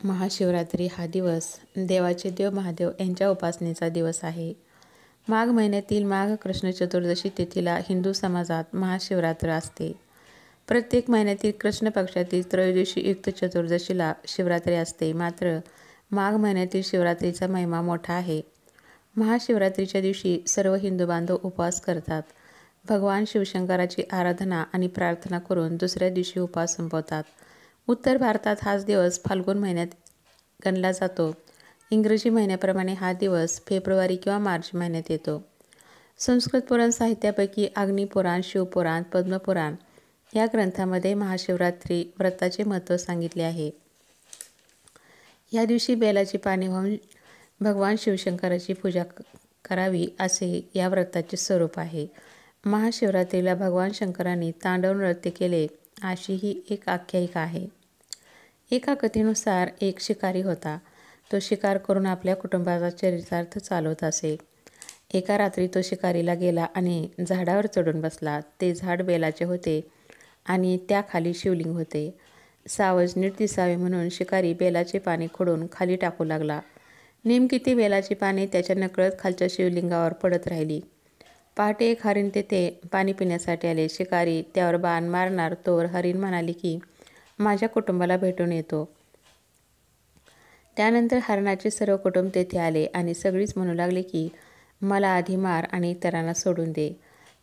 महाशिवरात्री हा दिवस देवाचे देव महादेव यांच्या उपासनेचा दिवस आहे. माघ महिन्यातील माघ कृष्ण चतुर्दशी तिथीला हिंदू समाजात महाशिवरात्र असते. प्रत्येक महिन्यातील कृष्ण पक्षातील त्रयोदशी युक्त चतुर्दशीला शिवरात्री असते. मात्र माघ महिन्यातील शिवरात्रीचा महिमा मोठा आहे. महाशिवरात्रीच्या दिवशी सर्व हिंदू बांधव उपवास करतात. भगवान शिवशंकराची आराधना आणि प्रार्थना करून दुसऱ्या दिवशी उपवास संपवतात. उत्तर भारतात हाच दिवस फाल्गुन महिन्यात गणला जातो. इंग्रजी महिन्याप्रमाणे हा दिवस फेब्रुवारी किंवा मार्च महिन्यात येतो. संस्कृत पुराण साहित्यापैकी अग्निपुराण, शिवपुराण, पद्मपुराण या ग्रंथामध्ये महाशिवरात्री व्रताचे महत्त्व सांगितले आहे. या दिवशी बेलाची पाने वाहून भगवान शिवशंकराची पूजा करावी असे या व्रताचे स्वरूप आहे. महाशिवरात्रीला भगवान शंकरांनी तांडव नृत्य केले अशी ही एक आख्यायिका आहे. एका कथेनुसार एक शिकारी होता. तो शिकार करून आपल्या कुटुंबाचा चरितार्थ चालवत असे. एका रात्री तो शिकारीला गेला आणि झाडावर चढून बसला. ते झाड बेलाचे होते आणि त्याखाली शिवलिंग होते. सावज नीट दिसावे म्हणून शिकारी बेलाची पाने खोडून खाली टाकू लागला. नेमकी ती बेलाची पाने त्याच्या नकळत खालच्या शिवलिंगावर पडत राहिली. पहाटे एक हरीण तेथे पाणी पिण्यासाठी आले. शिकारी त्यावर बाण मारणार तोवर हरीण म्हणाली की माझ्या कुटुंबाला भेटून येतो. त्यानंतर हरणाचे सर्व कुटुंब तेथे आले आणि सगळीच म्हणू लागले की मला आधी मार आणि इतरांना सोडून दे.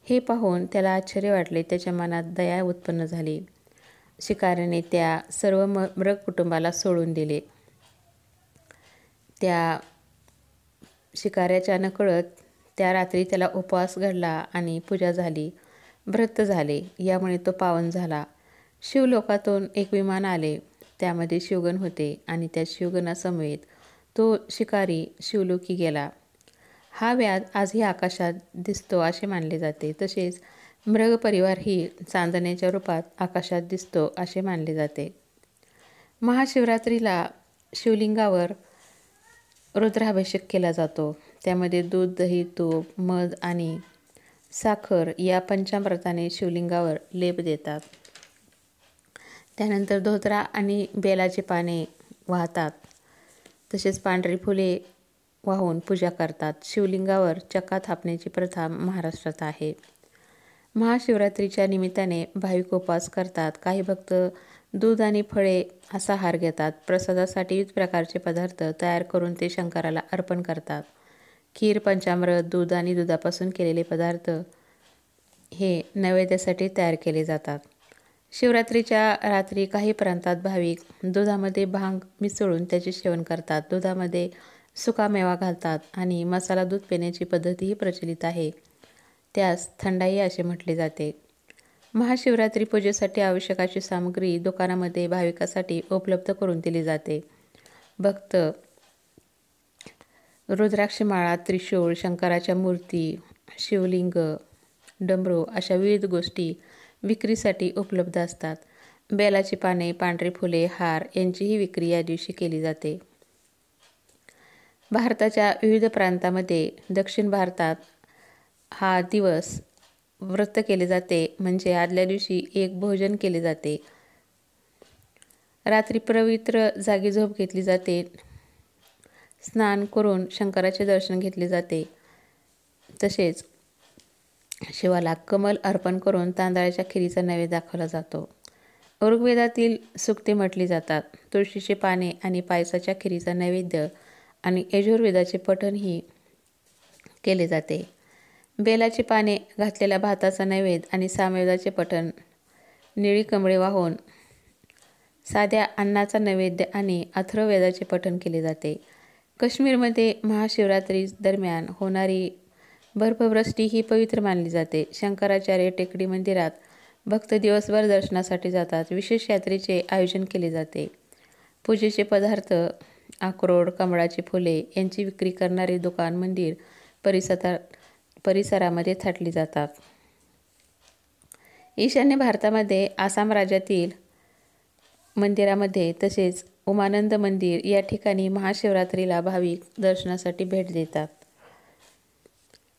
हे पाहून त्याला आश्चर्य वाटले. त्याच्या मनात दया उत्पन्न झाली. शिकारीने त्या सर्व मृग कुटुंबाला सोडून दिले. त्या शिकाऱ्याच्या नकळत त्या रात्री त्याला उपवास घडला आणि पूजा झाली, व्रत झाले. यामुळे तो पावन झाला. शिवलोकातून एक विमान आले. त्यामध्ये शिवगण होते आणि त्या शिवगणासमवेत तो शिकारी शिवलोकी गेला. हा व्याध आजही आकाशात दिसतो असे मानले जाते. तसेच मृग परिवारही चांदण्याच्या रूपात आकाशात दिसतो असे मानले जाते. महाशिवरात्रीला शिवलिंगावर रुद्राभिषेक केला जातो. त्यामध्ये दूध, दही, तूप, मध आणि साखर या पंचामृताने शिवलिंगावर लेप देतात. त्यानंतर धोतरा आणि बेलाची पाने वाहतात. तसेच पांढरी फुले वाहून पूजा करतात. शिवलिंगावर चक्का थापण्याची प्रथा महाराष्ट्रात आहे. महाशिवरात्रीच्या निमित्ताने भाविक उपवास करतात. काही भक्त दूध आणि फळे असा आहार घेतात. प्रसादासाठी विविध प्रकारचे पदार्थ तयार करून ते शंकराला अर्पण करतात. खीर, पंचामृत, दूध आणि दुधापासून केलेले पदार्थ हे नैवेद्यासाठी तयार केले जातात. शिवरात्रीच्या रात्री काही प्रांतात भाविक दुधामध्ये भांग मिसळून त्याचे सेवन करतात. दुधामध्ये सुकामेवा घालतात आणि मसाला दूध पिण्याची पद्धतीही प्रचलित आहे. त्यास थंडाई असे म्हटले जाते. महाशिवरात्री पूजेसाठी आवश्यक अशी सामग्री दुकानामध्ये भाविकासाठी उपलब्ध करून दिली जाते. भक्त रुद्राक्षमाळा, त्रिशूळ, शंकराच्या मूर्ती, शिवलिंग, डमरू अशा विविध गोष्टी विक्रीसाठी उपलब्ध असतात. बेलाची पाने, पांढरी फुले, हार यांचीही विक्री या दिवशी केली जाते. भारताच्या विविध प्रांतांमध्ये दक्षिण भारतात हा दिवस व्रत केले जाते. म्हणजे आदल्या दिवशी एक भोजन केले जाते. रात्री पवित्र जागी झोप घेतली जाते. स्नान करून शंकराचे दर्शन घेतले जाते. तसेच शिवाला कमल अर्पण करून तांदळाच्या खिरीचा नैवेद्य दाखवला जातो. ऋग्वेदातील सूक्ते म्हटली जातात. तुळशीची पाने आणि पायसाच्या खिरीचा नैवेद्य आणि यजुर्वेदाचे पठणही केले जाते. बेलाची पाने घातलेल्या भाताचा नैवेद्य आणि सामवेदाचे पठण, निळी कमळे वाहून साध्या अन्नाचा नैवेद्य आणि अथर्ववेदाचे पठण केले जाते. काश्मीरमध्ये महाशिवरात्री दरम्यान होणारी बर्फवृष्टी ही पवित्र मानली जाते. शंकराचार्य टेकडी मंदिरात भक्त दिवसभर दर्शनासाठी जातात. विशेष यात्रेचे आयोजन केले जाते. पूजेचे पदार्थ, अक्रोड, कमळाची फुले यांची विक्री करणारे दुकान मंदिर परिसरामध्ये थाटली जातात. ईशान्य भारतामध्ये आसाम राज्यातील मंदिरामध्ये तसेच उमानंद मंदिर या ठिकाणी महाशिवरात्रीला भाविक दर्शनासाठी भेट देतात.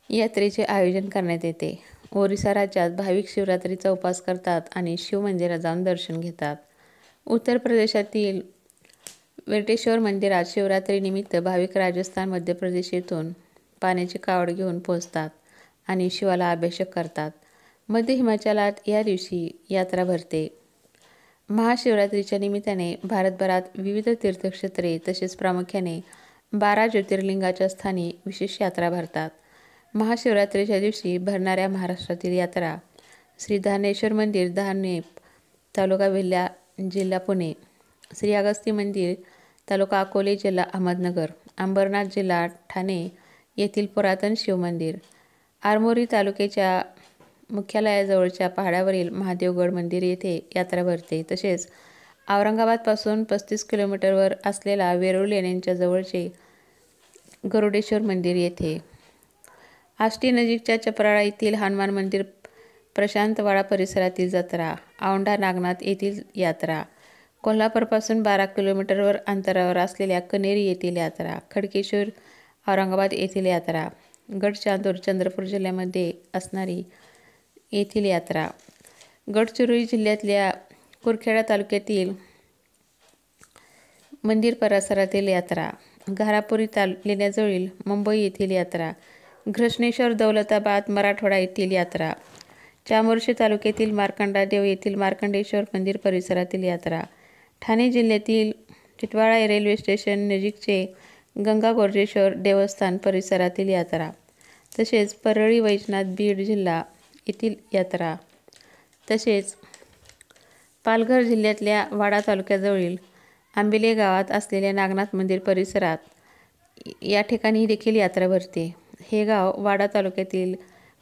यात्रेचे आयोजन करण्यात येते. ओरिसा राज्यात भाविक शिवरात्रीचा उपवास करतात आणि शिव मंदिरात जाऊन दर्शन घेतात. उत्तर प्रदेशातील वेटेश्वर मंदिरात शिवरात्रीनिमित्त भाविक राजस्थान, मध्य प्रदेश येथून पाण्याची कावड घेऊन पोहोचतात आणि शिवाला अभिषेक करतात. मध्य हिमाचलात या दिवशी यात्रा भरते. महाशिवरात्रीच्या निमित्ताने भारतभरात विविध तीर्थक्षेत्रे तसेच प्रामुख्याने 12 ज्योतिर्लिंगाच्या स्थानी विशेष यात्रा भरतात. महाशिवरात्रीच्या दिवशी भरणाऱ्या महाराष्ट्रातील यात्रा श्री धानेश्वर मंदिर, धाने, तालुका वेल्हा, जिल्हा पुणे, श्री अगस्ती मंदिर, तालुका अकोले, जिल्हा अहमदनगर, अंबरनाथ, जिल्हा ठाणे येथील पुरातन शिवमंदिर, आरमोरी तालुक्याच्या मुख्यालयाजवळच्या पहाडावरील महादेवगड मंदिर येथे यात्रा भरते. तसेच औरंगाबादपासून 35 किलोमीटरवर असलेला वेरूळ लेण्यांच्या जवळचे गरुडेश्वर मंदिर येथे, आष्टी नजीकच्या चपराळा येथील हनुमान मंदिर, प्रशांतवाडा परिसरातील जत्रा, औंढा नागनाथ येथील यात्रा, कोल्हापूरपासून 12 किलोमीटरवर अंतरावर असलेल्या कनेरी येथील यात्रा, खडकेश्वर औरंगाबाद येथील यात्रा, गडचांदूर चंद्रपूर जिल्ह्यामध्ये असणारी येथील यात्रा, गडचिरोली जिल्ह्यातल्या कुरखेडा तालुक्यातील मंदिर परिसरातील यात्रा, घारापुरी लेण्याजवळील मुंबई येथील यात्रा, घृष्णेश्वर दौलताबाद मराठवाडा येथील यात्रा, चामोर्शी तालुक्यातील मार्कंडादेव येथील मार्कंडेश्वर मंदिर परिसरातील यात्रा, ठाणे जिल्ह्यातील टिटवाळा रेल्वे स्टेशन नजीकचे गंगागोर्जेश्वर देवस्थान परिसरातील यात्रा, तसेच परळी वैजनाथ बीड जिल्हा येथील यात्रा, तसेच पालघर जिल्ह्यातल्या वाडा तालुक्याजवळील आंबिले गावात असलेल्या नागनाथ मंदिर परिसरात या ठिकाणी देखील यात्रा भरते. हे गाव वाडा तालुक्यातील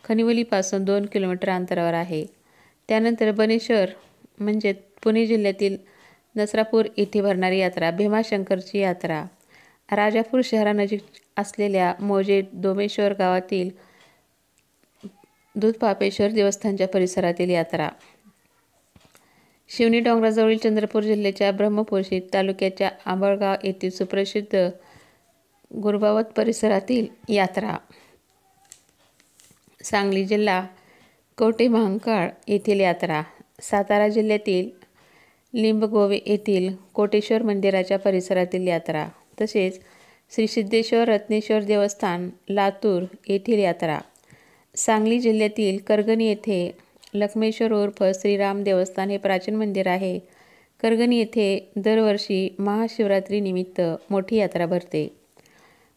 खनिवलीपासून 2 किलोमीटर अंतरावर आहे. त्यानंतर बनेश्वर म्हणजे पुणे जिल्ह्यातील नसरापूर येथे भरणारी यात्रा, भीमाशंकरची यात्रा, राजापूर शहरानजीक असलेल्या मौजे दोमेश्वर गावातील दूधपापेश्वर देवस्थानच्या परिसरातील यात्रा, शिवनी डोंगराजवळील चंद्रपूर जिल्ह्याच्या ब्रह्मपुरी तालुक्याच्या आंबळगाव येथील सुप्रसिद्ध गुरबावत परिसरातील यात्रा, सांगली जिल्हा कवठेमहांकाळ येथील यात्रा, सातारा जिल्ह्यातील लिंबगोवे येथील कोटेश्वर मंदिराच्या परिसरातील यात्रा, तसेच श्री सिद्धेश्वर रत्नेश्वर देवस्थान लातूर येथील यात्रा, सांगली जिल्ह्यातील करगणी येथे लक्ष्मेश्वर उर्फ श्रीराम देवस्थान हे प्राचीन मंदिर आहे. करगणी येथे दरवर्षी महाशिवरात्रीनिमित्त मोठी यात्रा भरते.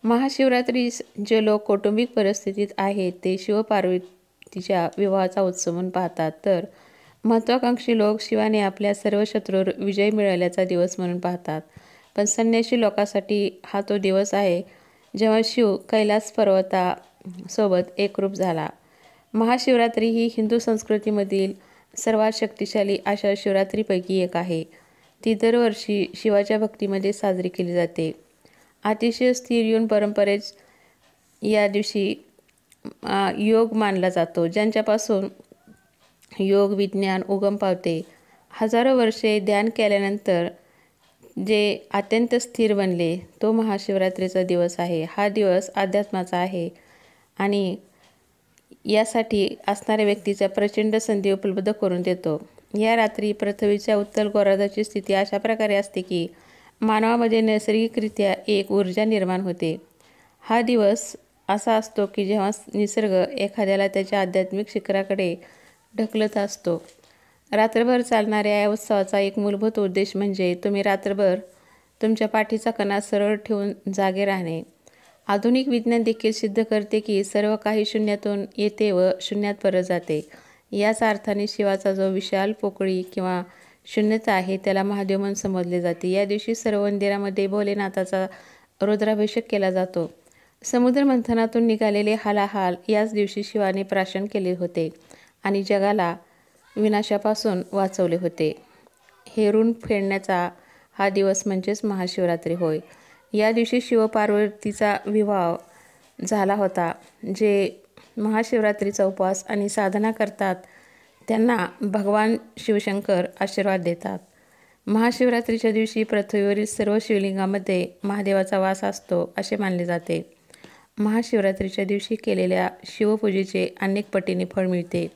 महाशिवरात्रीस जे लोक कौटुंबिक परिस्थितीत आहेत ते शिवपार्वतीच्या विवाहाचा उत्सव म्हणून पाहतात, तर महत्त्वाकांक्षी लोक शिवाने आपल्या सर्व शत्रूंवर विजय मिळवल्याचा दिवस म्हणून पाहतात. पण संन्यासी लोकांसाठी हा तो दिवस आहे जेव्हा शिव कैलास पर्वतासोबत एकरूप झाला. महाशिवरात्री ही हिंदू संस्कृतीमधील सर्वात शक्तिशाली अशा शिवरात्रीपैकी एक आहे. ती दरवर्षी शिवाच्या भक्तीमध्ये साजरी केली जाते. अतिशय स्थिर येऊन परंपरेच या दिवशी योग मानला जातो, ज्यांच्यापासून योग विज्ञान उगम पावते. हजारो वर्षे ध्यान केल्यानंतर जे अत्यंत स्थिर बनले तो महाशिवरात्रीचा दिवस आहे. हा दिवस अध्यात्माचा आहे आणि यासाठी असणाऱ्या व्यक्तीचा प्रचंड संधी उपलब्ध करून देतो. या रात्री पृथ्वीच्या उत्तल गोलार्धाची स्थिती अशा प्रकारे असते की मानवामध्ये नैसर्गिकरित्या एक ऊर्जा निर्माण होते. हा दिवस असा असतो की जेव्हा निसर्ग एखाद्याला त्याच्या आध्यात्मिक शिखराकडे ढकलत असतो. रात्रभर चालणाऱ्या या उत्सवाचा एक मूलभूत उद्देश म्हणजे तुम्ही रात्रभर तुमच्या पाठीचा कणा सरळ ठेवून जागे राहणे. आधुनिक विज्ञान देखील सिद्ध करते की सर्व काही शून्यातून येते व शून्यात परत जाते. याच अर्थाने शिवाचा जो विशाल पोकळी किंवा शून्यता आहे त्याला महादेव म्हणून संबोधले जाते. या दिवशी सर्व मंदिरामध्ये भोलेनाथाचा रुद्राभिषेक केला जातो. समुद्र मंथनातून निघालेले हलाहल याच दिवशी शिवाने प्राशन केले होते आणि जगाला विनाशापासून वाचवले होते. हे ऋण फेडण्याचा हा दिवस म्हणजेच महाशिवरात्री होय. या दिवशी शिवपार्वतीचा विवाह झाला होता. जे महाशिवरात्रीचा उपवास आणि साधना करतात त्यांना भगवान शिवशंकर आशीर्वाद देतात. महाशिवरात्रीच्या दिवशी पृथ्वीवरील सर्व शिवलिंगामध्ये महादेवाचा वास असतो असे मानले जाते. महाशिवरात्रीच्या दिवशी केलेल्या शिवपूजेचे अनेक पटीने फळ मिळते.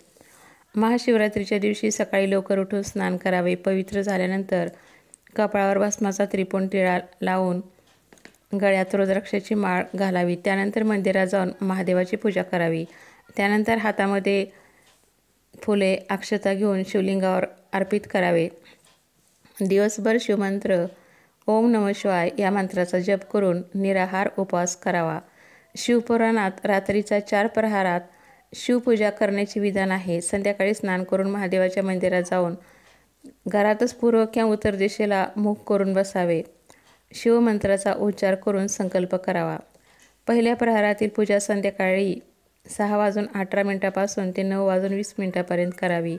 महाशिवरात्रीच्या दिवशी सकाळी लवकर उठून स्नान करावे. पवित्र झाल्यानंतर कपाळावर भस्माचा त्रिपुंड टिळा लावून गळ्यात रुद्राक्षाची माळ घालावी. त्यानंतर मंदिरात जाऊन महादेवाची पूजा करावी. त्यानंतर हातामध्ये फुले अक्षता घेऊन शिवलिंगावर अर्पित करावे. दिवसभर शिवमंत्र ओम नमः शिवाय या मंत्राचा जप करून निराहार उपवास करावा. शिवपुराणात रात्रीचा 4 प्रहरात शिवपूजा करण्याचे विधान आहे. संध्याकाळी स्नान करून महादेवाच्या मंदिरात जाऊन घरातच पूर्व किंवा उत्तर दिशेला मुख करून बसावे. शिवमंत्राचा उच्चार करून संकल्प करावा. पहिल्या प्रहरातील पूजा संध्याकाळी 6:18 ते 9:20 करावी.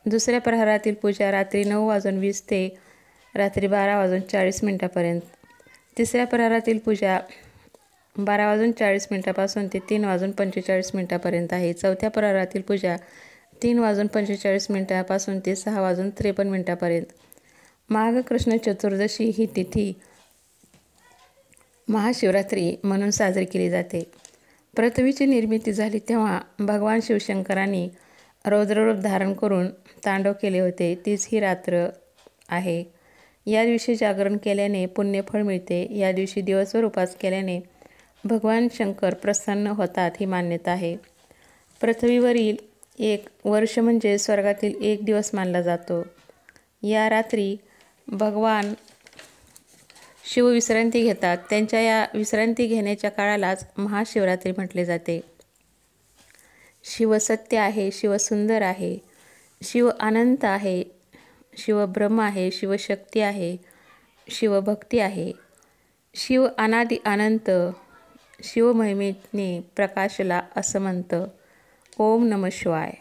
दुसऱ्या प्रहरातील पूजा रात्री 9:20 ते रात्री 12:40 तिसऱ्या प्रहरातील पूजा 12:40 ते 3:45 आहे. चौथ्या प्रहरातील पूजा 3:45 ते 6:53 माघ कृष्ण चतुर्दशी ही तिथी महाशिवरात्री म्हणून साजरी केली जाते. पृथ्वीची निर्मिती झाली तेव्हा भगवान शिवशंकरांनी रौद्ररूप धारण करून तांडव केले होते. तीच ही रात्र आहे. या दिवशी जागरण केल्याने पुण्यफळ मिळते. या दिवशी दिवसभर उपवास केल्याने भगवान शंकर प्रसन्न होतात ही मान्यता आहे. पृथ्वीवरील 1 वर्ष म्हणजे स्वर्गातील 1 दिवस मानला जातो. या रात्री भगवान शिव विश्रांती घेतात. त्यांच्या या विश्रांती घेण्याच्या काळालाच महाशिवरात्री म्हटले जाते. शिव सत्य आहे, शिव सुंदर आहे, शिव अनंत आहे, शिव ब्रह्म आहे, शिवशक्ती आहे, शिवभक्ती आहे, शिव अनादि अनंत, शिवमहिमेने प्रकाशला असमंत. ओम नमः शिवाय.